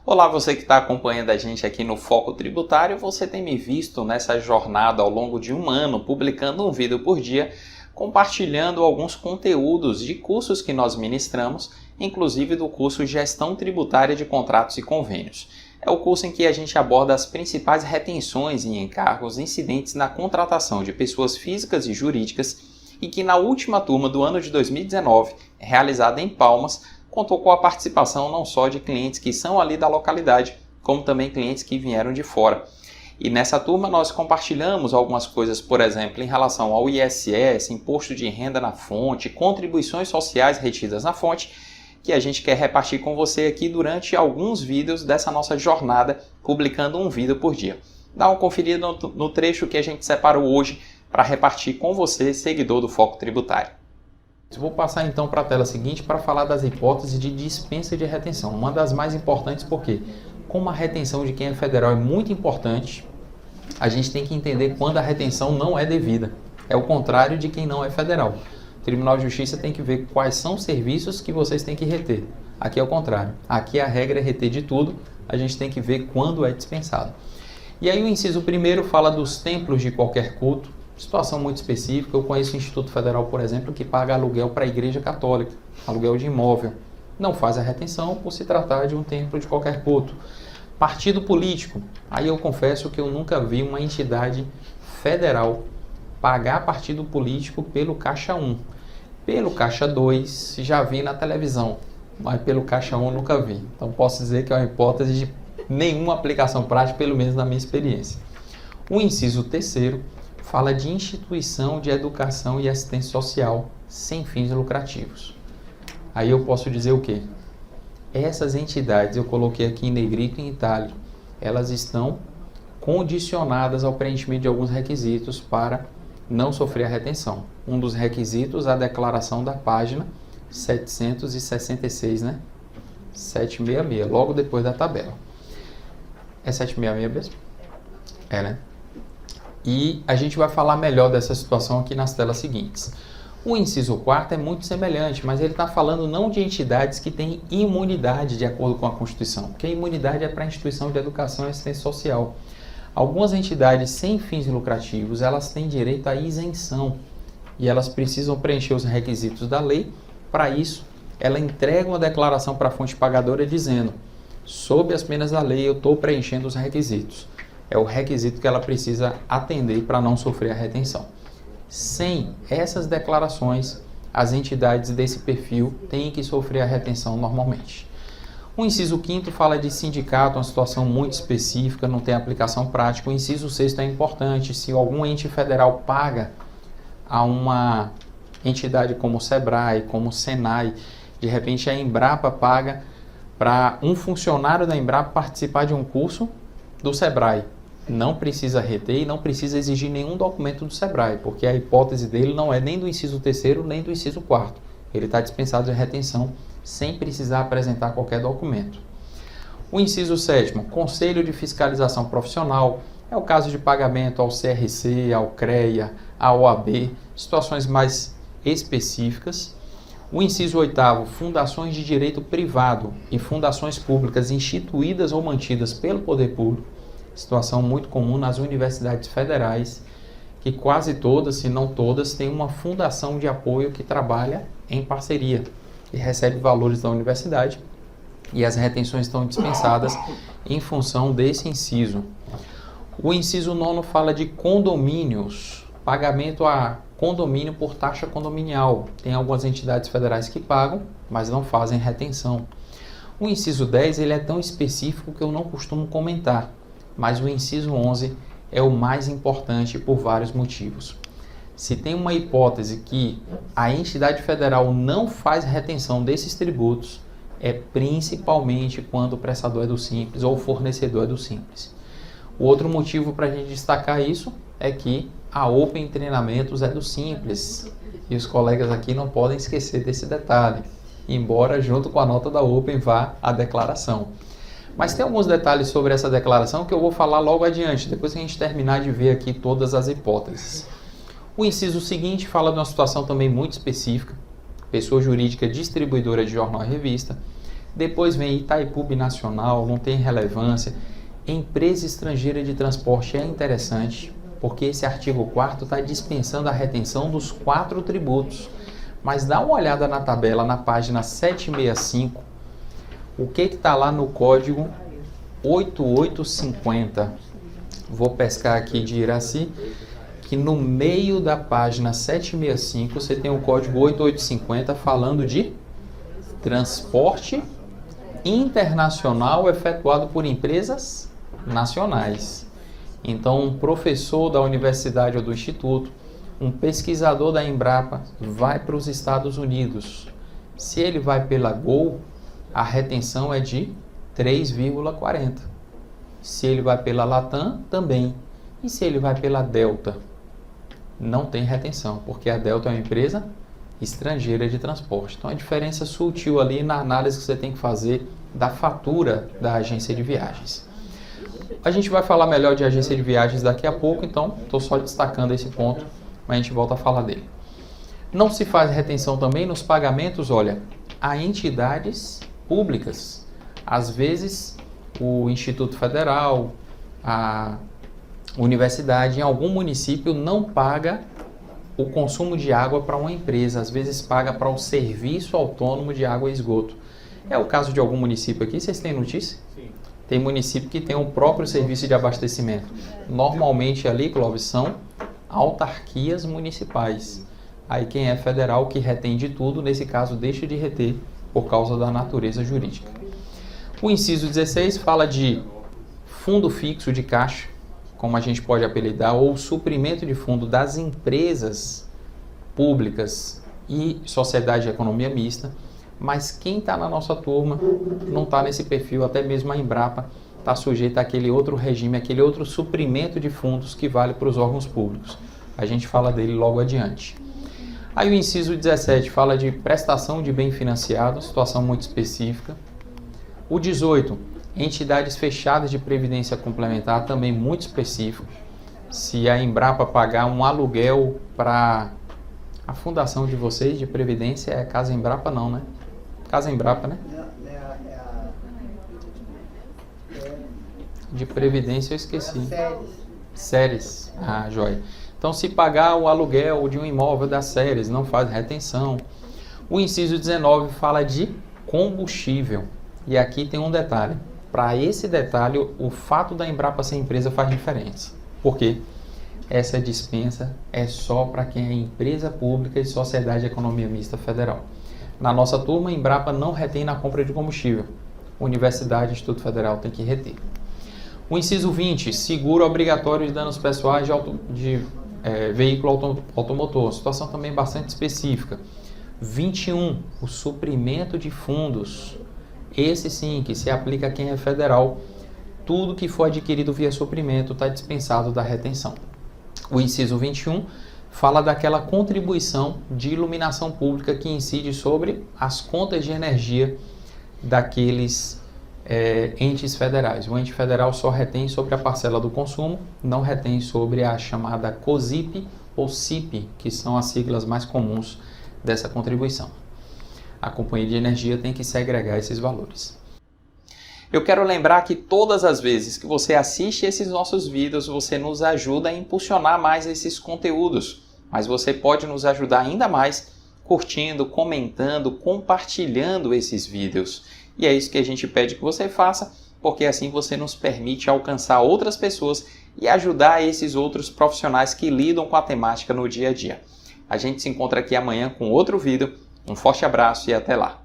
Olá, você que está acompanhando a gente aqui no Foco Tributário, você tem me visto nessa jornada ao longo de um ano, publicando um vídeo por dia, compartilhando alguns conteúdos de cursos que nós ministramos, inclusive do curso Gestão Tributária de Contratos e Convênios. É o curso em que a gente aborda as principais retenções e encargos incidentes na contratação de pessoas físicas e jurídicas e que na última turma do ano de 2019, realizada em Palmas, contou com a participação não só de clientes que são ali da localidade, como também clientes que vieram de fora. E nessa turma nós compartilhamos algumas coisas, por exemplo, em relação ao ISS, Imposto de Renda na Fonte, contribuições sociais retidas na fonte, que a gente quer repartir com você aqui durante alguns vídeos dessa nossa jornada, publicando um vídeo por dia. Dá uma conferida no trecho que a gente separou hoje para repartir com você, seguidor do Foco Tributário. Vou passar então para a tela seguinte para falar das hipóteses de dispensa de retenção. Uma das mais importantes porque, como a retenção de quem é federal é muito importante, a gente tem que entender quando a retenção não é devida. É o contrário de quem não é federal. O Tribunal de Justiça tem que ver quais são os serviços que vocês têm que reter. Aqui é o contrário. Aqui a regra é reter de tudo, a gente tem que ver quando é dispensado. E aí o inciso primeiro fala dos templos de qualquer culto. Situação muito específica, eu conheço o Instituto Federal, por exemplo, que paga aluguel para a Igreja Católica, aluguel de imóvel. Não faz a retenção por se tratar de um templo de qualquer culto. Partido político, aí eu confesso que eu nunca vi uma entidade federal pagar partido político pelo Caixa 1. Pelo Caixa 2, já vi na televisão, mas pelo Caixa 1 nunca vi. Então posso dizer que é uma hipótese de nenhuma aplicação prática, pelo menos na minha experiência. O inciso terceiro fala de instituição de educação e assistência social sem fins lucrativos. Aí eu posso dizer o quê? Essas entidades, eu coloquei aqui em negrito e em itálico, elas estão condicionadas ao preenchimento de alguns requisitos para não sofrer a retenção. Um dos requisitos é a declaração da página 766, né? 766, logo depois da tabela. É 766 mesmo? É, né? E a gente vai falar melhor dessa situação aqui nas telas seguintes. O inciso 4 é muito semelhante, mas ele está falando não de entidades que têm imunidade de acordo com a Constituição, porque a imunidade é para a instituição de educação e assistência social. Algumas entidades sem fins lucrativos, elas têm direito à isenção e elas precisam preencher os requisitos da lei. Para isso, ela entrega uma declaração para a fonte pagadora dizendo: sob as penas da lei, eu estou preenchendo os requisitos. É o requisito que ela precisa atender para não sofrer a retenção. Sem essas declarações, as entidades desse perfil têm que sofrer a retenção normalmente. O inciso 5º fala de sindicato, uma situação muito específica, não tem aplicação prática. O inciso 6º é importante. Se algum ente federal paga a uma entidade como o SEBRAE, como o SENAI, de repente a Embrapa paga para um funcionário da Embrapa participar de um curso do SEBRAE. Não precisa reter e não precisa exigir nenhum documento do SEBRAE, porque a hipótese dele não é nem do inciso 3º nem do inciso 4º. Ele está dispensado de retenção sem precisar apresentar qualquer documento. O inciso 7º, Conselho de Fiscalização Profissional, é o caso de pagamento ao CRC, ao CREA, à OAB, situações mais específicas. O inciso 8º, fundações de direito privado e fundações públicas instituídas ou mantidas pelo poder público, situação muito comum nas universidades federais, que quase todas, se não todas, têm uma fundação de apoio que trabalha em parceria e recebe valores da universidade, e as retenções estão dispensadas em função desse inciso. O inciso 9º fala de condomínios, pagamento a condomínio por taxa condominial. Tem algumas entidades federais que pagam, mas não fazem retenção. O inciso 10 ele é tão específico que eu não costumo comentar, mas o inciso 11 é o mais importante por vários motivos. Se tem uma hipótese que a entidade federal não faz retenção desses tributos, é principalmente quando o prestador é do Simples ou o fornecedor é do Simples. O outro motivo para a gente destacar isso é que a Open Treinamentos é do Simples e os colegas aqui não podem esquecer desse detalhe, embora junto com a nota da Open vá a declaração. Mas tem alguns detalhes sobre essa declaração que eu vou falar logo adiante, depois que a gente terminar de ver aqui todas as hipóteses. O inciso seguinte fala de uma situação também muito específica, pessoa jurídica distribuidora de jornal e revista, Depois vem Itaipu Binacional, não tem relevância. Empresa estrangeira de transporte é interessante, porque esse artigo 4º está dispensando a retenção dos 4 tributos. Mas dá uma olhada na tabela, na página 765, o que está lá no código 8850. Vou pescar aqui de Iraci, que no meio da página 765 você tem o código 8850 falando de transporte internacional efetuado por empresas nacionais. Então, um professor da universidade ou do instituto, um pesquisador da Embrapa vai para os Estados Unidos. Se ele vai pela Gol, a retenção é de 3,40. Se ele vai pela Latam, também. E se ele vai pela Delta? Não tem retenção, porque a Delta é uma empresa estrangeira de transporte. Então, a diferença é sutil ali na análise que você tem que fazer da fatura da agência de viagens. A gente vai falar melhor de agência de viagens daqui a pouco, então estou só destacando esse ponto, mas a gente volta a falar dele. Não se faz retenção também nos pagamentos, olha, a entidades públicas. Às vezes, o Instituto Federal, a universidade, em algum município, não paga o consumo de água para uma empresa, às vezes paga para o serviço autônomo de água e esgoto. É o caso de algum município aqui, vocês têm notícia? Sim. Tem município que tem o próprio serviço de abastecimento. Normalmente ali, Clóvis, são autarquias municipais. Aí quem é federal que retém de tudo, nesse caso deixa de reter por causa da natureza jurídica. O inciso 16 fala de fundo fixo de caixa, como a gente pode apelidar, ou suprimento de fundo das empresas públicas e sociedade de economia mista, mas quem está na nossa turma não está nesse perfil, até mesmo a Embrapa está sujeita àquele outro regime, aquele outro suprimento de fundos que vale para os órgãos públicos. A gente fala dele logo adiante. Aí o inciso 17 fala de prestação de bem financiado, situação muito específica. O 18, entidades fechadas de previdência complementar, também muito específico. Se a Embrapa pagar um aluguel para a fundação de vocês de previdência, é Casa Embrapa não, né? Casa Embrapa, né? De previdência eu esqueci. Séries. Ah, joia. Então, se pagar o aluguel de um imóvel das séries, não faz retenção. O inciso 19 fala de combustível. E aqui tem um detalhe. Para esse detalhe, o fato da Embrapa ser empresa faz diferença. Por quê? Essa dispensa é só para quem é empresa pública e sociedade de economia mista federal. Na nossa turma, a Embrapa não retém na compra de combustível. Universidade e Instituto Federal tem que reter. O inciso 20, seguro obrigatório de danos pessoais de veículo automotor. Situação também bastante específica. 21, o suprimento de fundos. Esse sim, que se aplica a quem é federal. Tudo que for adquirido via suprimento está dispensado da retenção. O inciso 21 fala daquela contribuição de iluminação pública que incide sobre as contas de energia daqueles entes federais. O ente federal só retém sobre a parcela do consumo, não retém sobre a chamada COSIP ou CIP, que são as siglas mais comuns dessa contribuição. A companhia de energia tem que segregar esses valores. Eu quero lembrar que todas as vezes que você assiste esses nossos vídeos, você nos ajuda a impulsionar mais esses conteúdos. Mas você pode nos ajudar ainda mais curtindo, comentando, compartilhando esses vídeos. E é isso que a gente pede que você faça, porque assim você nos permite alcançar outras pessoas e ajudar esses outros profissionais que lidam com a temática no dia a dia. A gente se encontra aqui amanhã com outro vídeo. Um forte abraço e até lá!